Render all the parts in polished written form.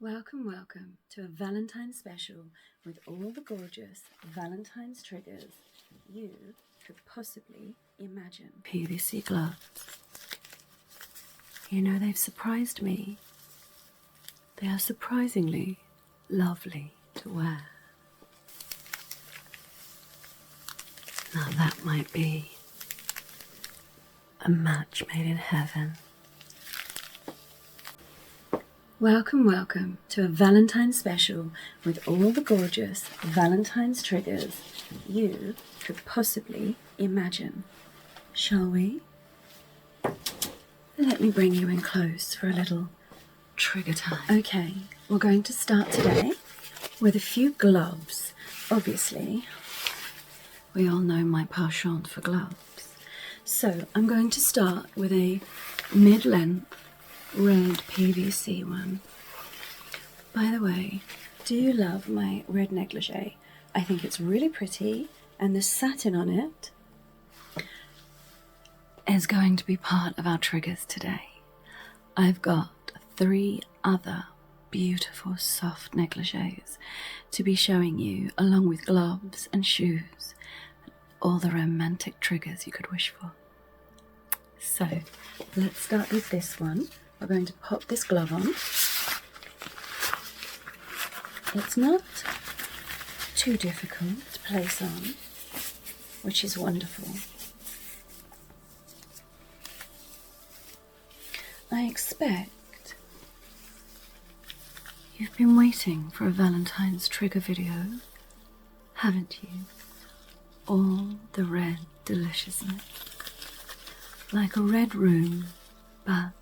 Welcome, welcome to a Valentine's special with all the gorgeous Valentine's triggers you could possibly imagine. PVC gloves. You know, they've surprised me. They are surprisingly lovely to wear. Now that might be a match made in heaven. Welcome, welcome to a Valentine's special with all the gorgeous Valentine's triggers you could possibly imagine. Shall we? Let me bring you in close for a little trigger time. Okay, we're going to start today with a few gloves. Obviously, we all know my penchant for gloves. So I'm going to start with a mid-length red PVC one. By the way, do you love my red negligee? I think it's really pretty, and the satin on it is going to be part of our triggers today. I've got 3 other beautiful soft negligees to be showing you, along with gloves and shoes, all the romantic triggers you could wish for. So let's start with this one. We're going to pop this glove on. It's not too difficult to place on, which is wonderful. I expect you've been waiting for a Valentine's trigger video, haven't you? All the red deliciousness, like a red room, but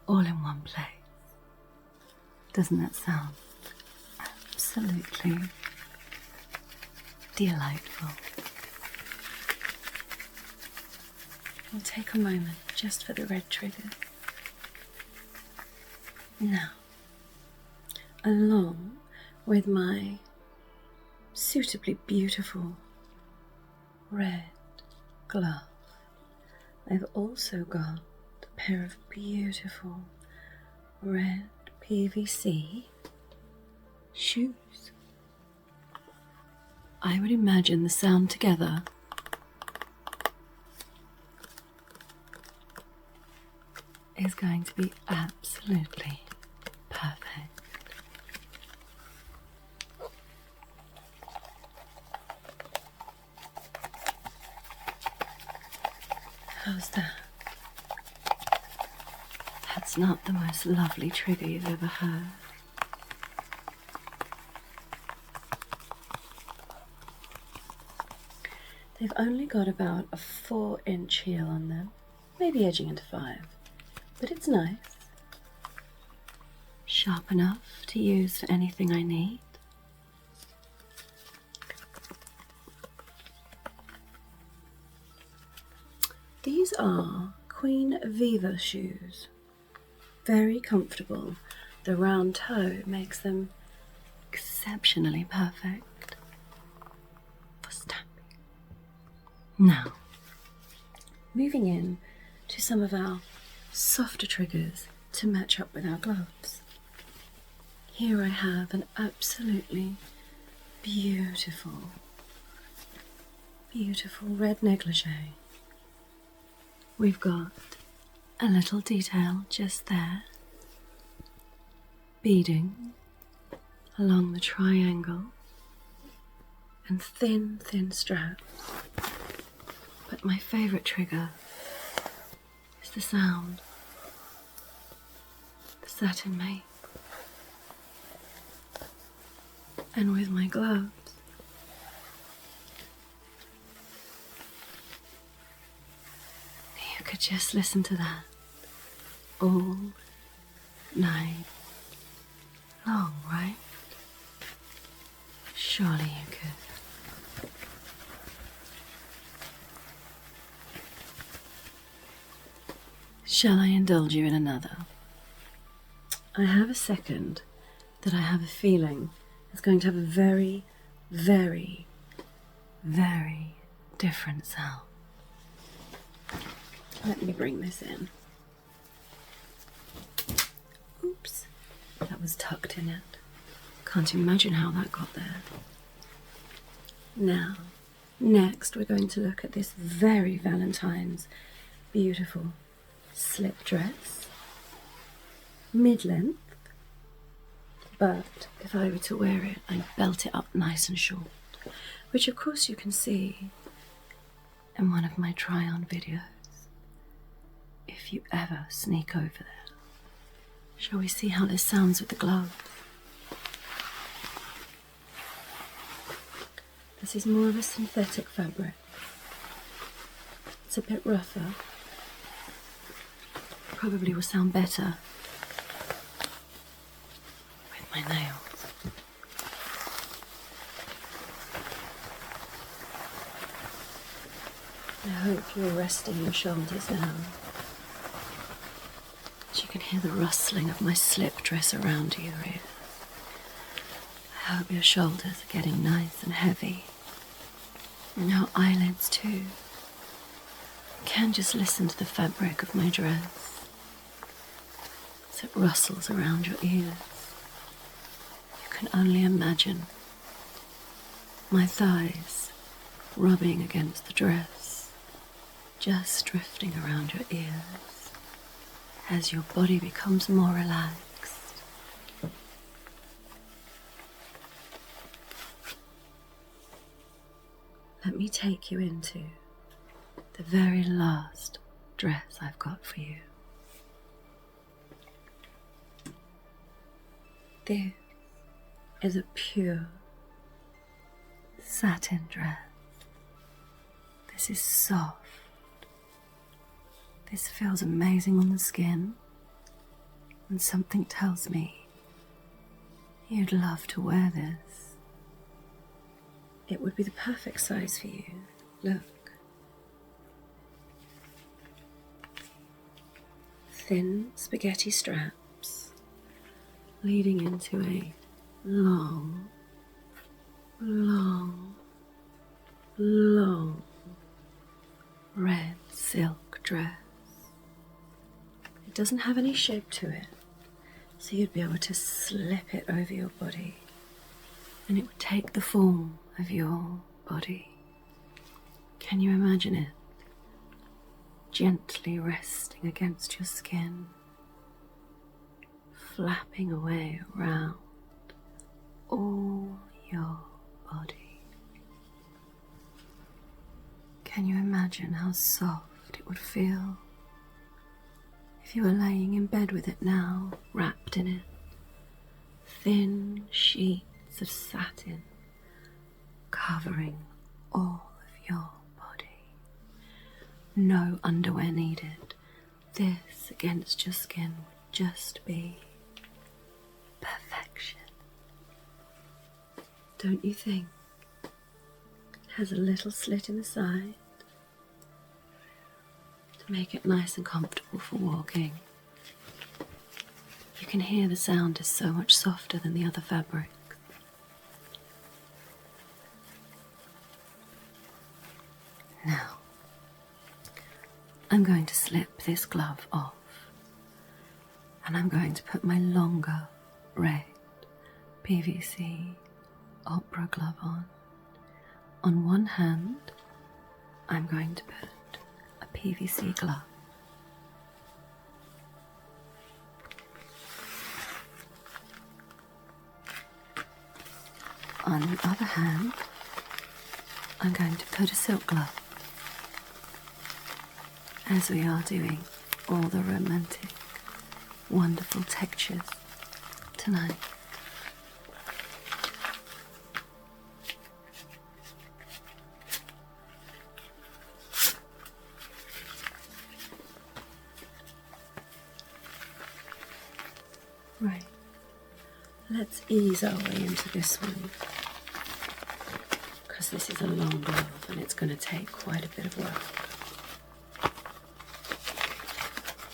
all in one place. Doesn't that sound absolutely delightful? We'll take a moment just for the red trigger. Now, along with my suitably beautiful red glove, I've also got a pair of beautiful red PVC shoes. I would imagine the sound together is going to be absolutely perfect. How's that? That's not the most lovely trigger you've ever heard. They've only got about a 4-inch heel on them, maybe edging into 5, but it's nice. Sharp enough to use for anything I need. These are Queen Viva shoes. Very comfortable. The round toe makes them exceptionally perfect for stamping. Now, moving in to some of our softer triggers to match up with our gloves. Here I have an absolutely beautiful, beautiful red negligee. We've got a little detail just there, beading along the triangle, and thin, thin straps. But my favourite trigger is the sound the satin makes. And with my gloves, you could just listen to that all night long, right? Surely you could. Shall I indulge you in another? I have a second that I have a feeling is going to have a very, very, very different sound. Let me bring this in. Oops. That was was tucked in it. Can't imagine how that got there. Now, next we're going to look at this very Valentine's beautiful slip dress. Mid-length, but if I were to wear it, I'd belt it up nice and short, which of course you can see in one of my try-on videos, if you ever sneak over there. Shall we see how this sounds with the gloves? This is more of a synthetic fabric. It's a bit rougher. Probably will sound better with my nails. I hope you're resting your shoulders now. So you can hear the rustling of my slip dress around your ears. I hope your shoulders are getting nice and heavy. And your eyelids too. You can just listen to the fabric of my dress as it rustles around your ears. You can only imagine my thighs rubbing against the dress, just drifting around your ears as your body becomes more relaxed. Let me take you into the very last dress I've got for you. This is a pure satin dress. This is soft. This feels amazing on the skin, and something tells me you'd love to wear this. It would be the perfect size for you. Look. Thin spaghetti straps leading into a long, long, long red silk dress. It doesn't have any shape to it, so you'd be able to slip it over your body and it would take the form of your body. Can you imagine it? Gently resting against your skin, flapping away around all your body. Can you imagine how soft it would feel if you were laying in bed with it now, wrapped in it? Thin sheets of satin covering all of your body. No underwear needed. This against your skin would just be perfection. Don't you think? It has a little slit in the side to make it nice and comfortable for walking. You can hear the sound is so much softer than the other fabric. Now, I'm going to slip this glove off and I'm going to put my longer red PVC opera glove on. On one hand, I'm going to put a PVC glove. On the other hand, I'm going to put a silk glove, as we are doing all the romantic, wonderful textures tonight. Right, let's ease our way into this one, because this is a long glove and it's going to take quite a bit of work.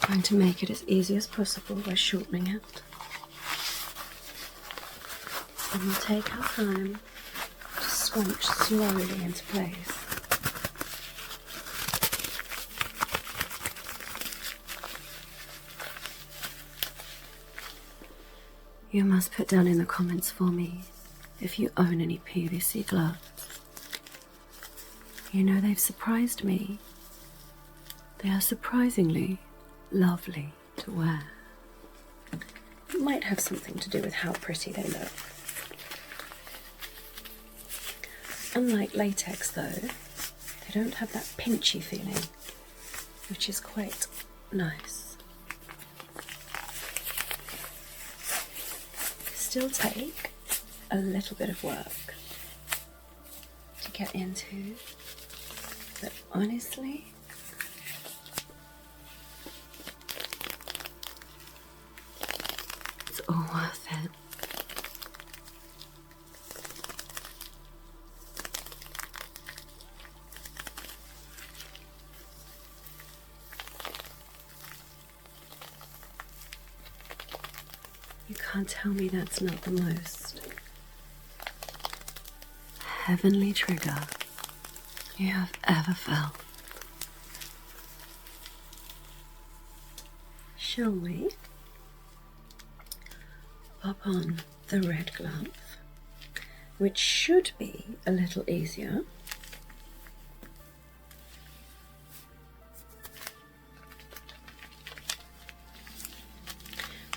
Trying to make it as easy as possible by shortening it. And we'll take our time to scrunch slowly into place. You must put down in the comments for me if you own any PVC gloves. You know, they've surprised me. They are surprisingly lovely to wear. It might have something to do with how pretty they look. Unlike latex though, they don't have that pinchy feeling, which is quite nice. Still take a little bit of work to get into, but honestly, it's all worth it. You can't tell me that's not the most heavenly trigger you have ever felt. Shall we pop on the red glove, which should be a little easier.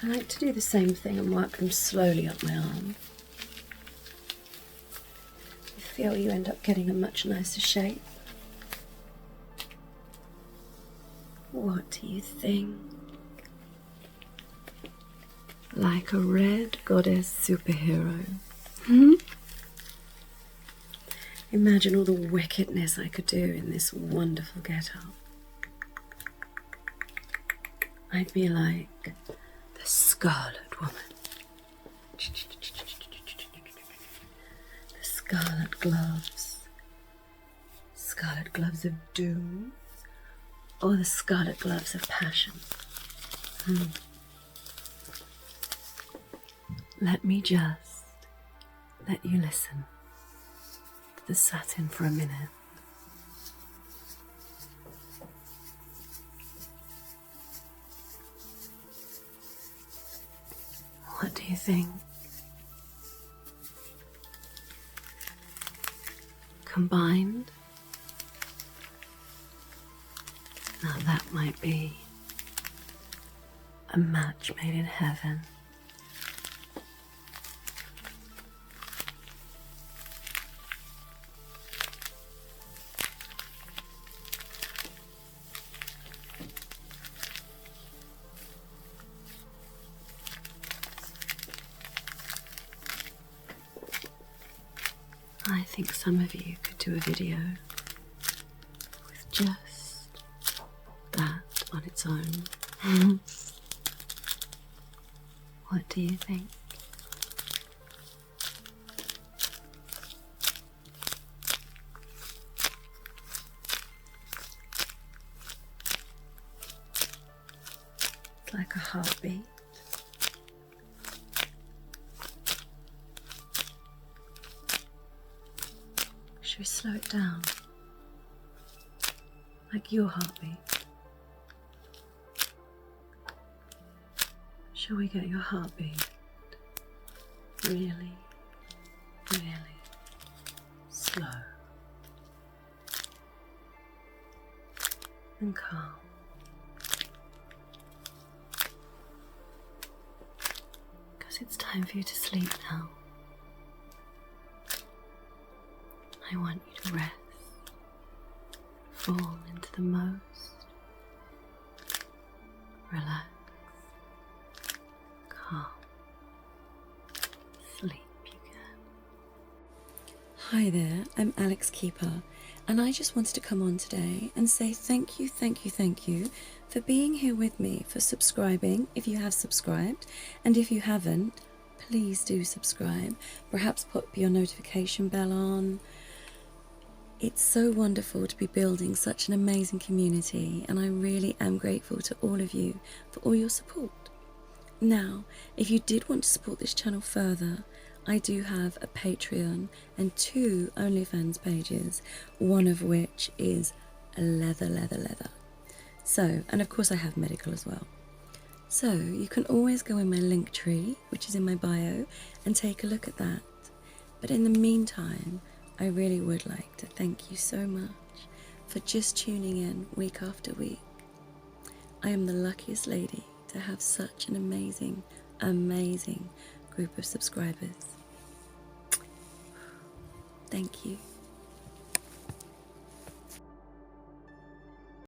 I like to do the same thing and work them slowly up my arm. I feel you end up getting a much nicer shape. What do you think? Like a red goddess superhero. Imagine all the wickedness I could do in this wonderful get-up. I'd be like the Scarlet Woman. The Scarlet Gloves of Doom, or the Scarlet Gloves of Passion. Let me just let you listen to the satin for a minute. What do you think? Combined? Now that might be a match made in heaven. I think some of you could do a video with just that on its own. What do you think? It's like a heartbeat. Should we slow it down? Like your heartbeat? Shall we get your heartbeat really, really slow and calm? Because it's time for you to sleep now. I want you to rest, fall into the most relaxed, calm sleep you can. Hi there, I'm Alex Keeper, and I just wanted to come on today and say thank you for being here with me, for subscribing if you have subscribed, and if you haven't, please do subscribe. Perhaps put your notification bell on. It's so wonderful to be building such an amazing community, and I really am grateful to all of you for all your support. Now, if you did want to support this channel further, I do have a Patreon and 2 OnlyFans pages, one of which is leather. So, and of course I have medical as well. So you can always go in my link tree, which is in my bio, and take a look at that. But in the meantime, I really would like to thank you so much for just tuning in week after week. I am the luckiest lady to have such an amazing, amazing group of subscribers. Thank you.